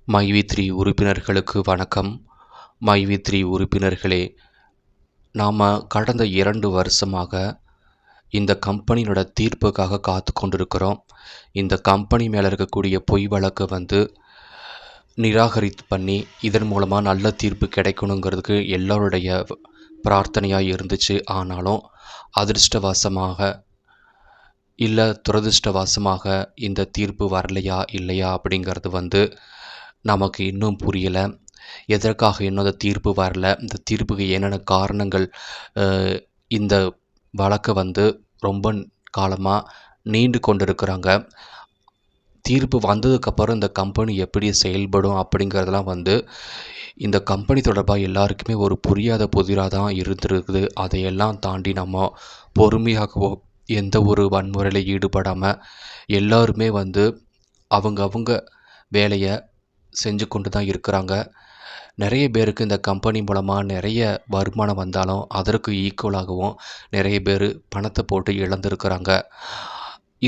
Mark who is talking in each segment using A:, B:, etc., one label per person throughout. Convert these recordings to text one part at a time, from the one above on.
A: மைவி3 உறுப்பினர்களுக்கு வணக்கம். மைவி3 உறுப்பினர்களே, நாம் கடந்த 2 வருஷமாக இந்த கம்பெனியோட தீர்ப்புக்காக காத்து கொண்டிருக்கிறோம். இந்த கம்பெனி மேலே இருக்கக்கூடிய பொய் வழக்கை நிராகரித்து பண்ணி இதன் மூலமாக நல்ல தீர்ப்பு கிடைக்கணுங்கிறதுக்கு எல்லோருடைய பிரார்த்தனையாக இருந்துச்சு. ஆனாலும் அதிர்ஷ்டவசமாக இல்லை துரதிர்ஷ்டவசமாக இந்த தீர்ப்பு வரலையா இல்லையா அப்படிங்கிறது நமக்கு இன்னும் புரியலை. எதற்காக இன்னும் அந்த தீர்ப்பு வரல, இந்த தீர்ப்புக்கு என்னென்ன காரணங்கள், இந்த வழக்கை ரொம்ப காலமாக நீண்டு கொண்டிருக்கிறாங்க. தீர்ப்பு வந்ததுக்கப்புறம் இந்த கம்பெனி எப்படி செயல்படும் அப்படிங்கிறதெல்லாம் இந்த கம்பெனி தொடர்பாக எல்லாருக்குமே ஒரு புரியாத புதிராக தான் இருந்திருக்குது. அதையெல்லாம் தாண்டி நம்ம பொறுமையாகவோ எந்த ஒரு வன்முறையில் ஈடுபடாமல் எல்லாருமே அவங்க வேலையை செஞ்சு கொண்டு தான் இருக்கிறாங்க. நிறைய பேருக்கு இந்த கம்பெனி மூலமாக நிறைய வருமானம் வந்தாலும் அதற்கு ஈக்குவலாகவும் நிறைய பேர் பணத்தை போட்டு இழந்திருக்கிறாங்க.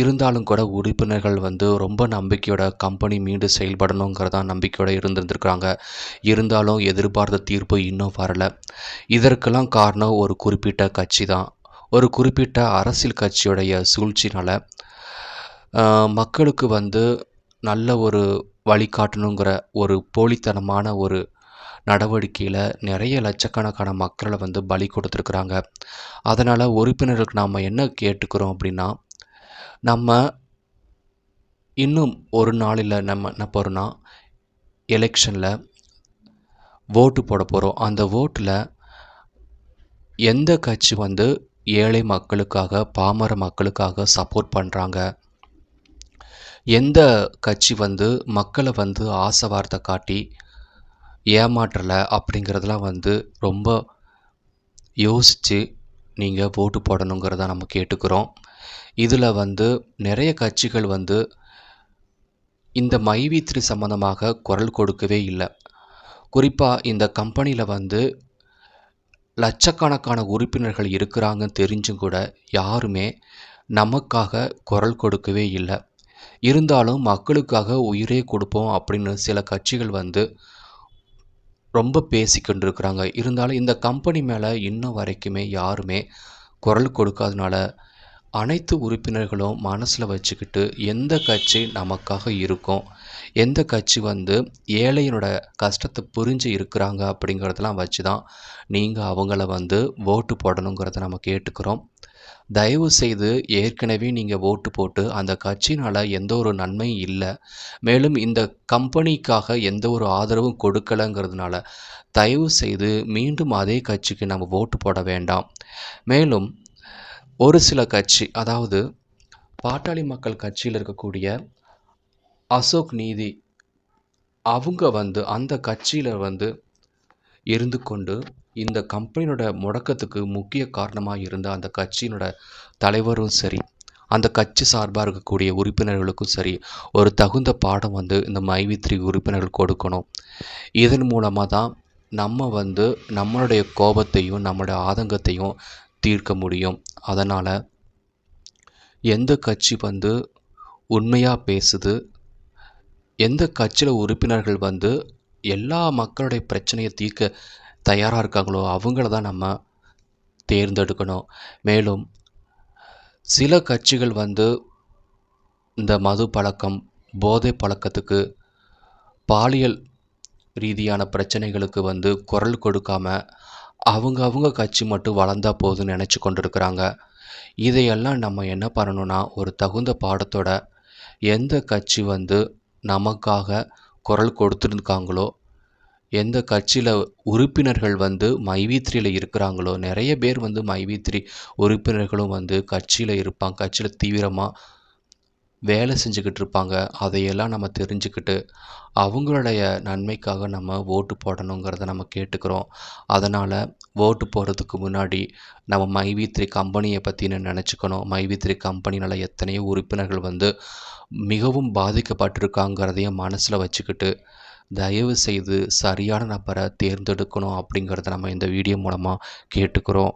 A: இருந்தாலும் கூட உறுப்பினர்கள் ரொம்ப நம்பிக்கையோட கம்பெனி மீண்டும் செயல்படணுங்கிறதான் நம்பிக்கையோடு இருந்திருக்கிறாங்க. இருந்தாலும் எதிர்பார்த்த தீர்ப்பு இன்னும் வரலை. இதற்கெல்லாம் காரணம் ஒரு குறிப்பிட்ட கட்சி தான். ஒரு குறிப்பிட்ட அரசியல் கட்சியுடைய சூழ்ச்சினால் மக்களுக்கு நல்ல ஒரு வழிகாட்டணுங்கிற ஒரு போலித்தனமான ஒரு நடவடிக்கையில் நிறைய லட்சக்கணக்கான மக்களை பலி கொடுத்துருக்குறாங்க. அதனால் உறுப்பினர்களுக்கு நாம் என்ன கேட்டுக்கிறோம் அப்படின்னா, நம்ம இன்னும் ஒரு நாளில் நம்ம என்ன போகிறோன்னா எலெக்ஷனில் ஓட்டு போட போகிறோம். அந்த ஓட்டில் எந்த கட்சி ஏழை மக்களுக்காக பாமர மக்களுக்காக சப்போர்ட் பண்ணுறாங்க, எந்த கட்சி மக்களை ஆசை வார்த்தை காட்டி ஏமாற்றலை அப்படிங்கிறதெல்லாம் ரொம்ப யோசித்து நீங்கள் ஓட்டு போடணுங்கிறத நம்ம கேட்டுக்கிறோம். இதில் நிறைய கட்சிகள் இந்த மைவி3 சம்மந்தமாக குரல் கொடுக்கவே இல்லை. குறிப்பாக இந்த கம்பெனியில் லட்சக்கணக்கான உறுப்பினர்கள் இருக்கிறாங்கன்னு தெரிஞ்சும் கூட யாருமே நமக்காக குரல் கொடுக்கவே இல்லை. இருந்தாலும் மக்களுக்காக உயிரே கொடுப்போம் அப்படின்னு சில கட்சிகள் ரொம்ப பேசிக்கொண்டு இருக்கிறாங்க. இருந்தாலும் இந்த கம்பெனி மேலே இன்னும் வரைக்குமே யாருமே குரல் கொடுக்காதனால அனைத்து உறுப்பினர்களும் மனசில் வச்சுக்கிட்டு எந்த கட்சி நமக்காக இருக்கும், எந்த கட்சி ஏழையினோட கஷ்டத்தை புரிஞ்சு இருக்கிறாங்க அப்படிங்கிறதெல்லாம் வச்சு தான் நீங்கள் அவங்கள ஓட்டு போடணுங்கிறத நம்ம கேட்டுக்கிறோம். தயவு செய்து ஏற்கனவே நீங்கள் ஓட்டு போட்டு அந்த கட்சினால் எந்த ஒரு நன்மையும் இல்லை, மேலும் இந்த கம்பெனிக்காக எந்த ஒரு ஆதரவும் கொடுக்கலைங்கிறதுனால தயவு செய்து மீண்டும் அதே கட்சிக்கு நம்ம ஓட்டு போட வேண்டாம். மேலும் ஒரு சில கட்சி, அதாவது பாட்டாளி மக்கள் கட்சியில் இருக்கக்கூடிய அசோக் நீதி, அவங்க அந்த கட்சியில் இருந்து கொண்டு இந்த கம்பெனியோட முடக்கத்துக்கு முக்கிய காரணமாக இருந்த அந்த கட்சியினோட தலைவரும் சரி, அந்த கட்சி சார்பாக இருக்கக்கூடிய உறுப்பினர்களுக்கும் சரி, ஒரு தகுந்த பாடம் இந்த மைவி3 உறுப்பினர்கள் கொடுக்கணும். இதன் மூலமாக தான் நம்ம நம்மளுடைய கோபத்தையும் நம்மளுடைய ஆதங்கத்தையும் தீர்க்க முடியும். அதனால் எந்த கட்சி உண்மையாக பேசுது, எந்த கட்சியில் உறுப்பினர்கள் எல்லா மக்களுடைய பிரச்சனையை தீர்க்க தயாராக இருக்காங்களோ அவங்கள தான் நம்ம தேர்ந்தெடுக்கணும். மேலும் சில கட்சிகள் இந்த மது பழக்கம், போதை பழக்கத்துக்கு, பாலியல் ரீதியான பிரச்சனைகளுக்கு குரல் கொடுக்காம அவங்க கட்சி மட்டும் வளர்ந்தா போதும்னு நினச்சி கொண்டிருக்கிறாங்க. இதையெல்லாம் நம்ம என்ன பண்ணணும்னா, ஒரு தகுந்த பாடத்தோட எந்த கட்சி நமக்காக குரல் கொடுத்துருக்காங்களோ, எந்த கட்சியில் உறுப்பினர்கள் மைவி3யில் இருக்கிறாங்களோ, நிறைய பேர் மைவி3 உறுப்பினர்களும் கட்சியில் இருப்பாங்க, கட்சியில் தீவிரமாக வேலை செஞ்சுக்கிட்டு இருப்பாங்க. அதையெல்லாம் நம்ம தெரிஞ்சுக்கிட்டு அவங்களுடைய நன்மைக்காக நம்ம ஓட்டு போடணுங்கிறத நம்ம கேட்டுக்கிறோம். அதனால் ஓட்டு போடுறதுக்கு முன்னாடி நம்ம மைவி3 கம்பெனியை பற்றின நினச்சிக்கணும். மைவி3 கம்பெனினால் எத்தனையோ உறுப்பினர்கள் மிகவும் பாதிக்கப்பட்டிருக்காங்கிறதையும் மனசில் வச்சுக்கிட்டு தயவு செய்து சரியான நபரை தேர்ந்தெடுக்கணும் அப்படிங்கிறத நம்ம இந்த வீடியோ மூலமாக கேட்டுக்கிறோம்.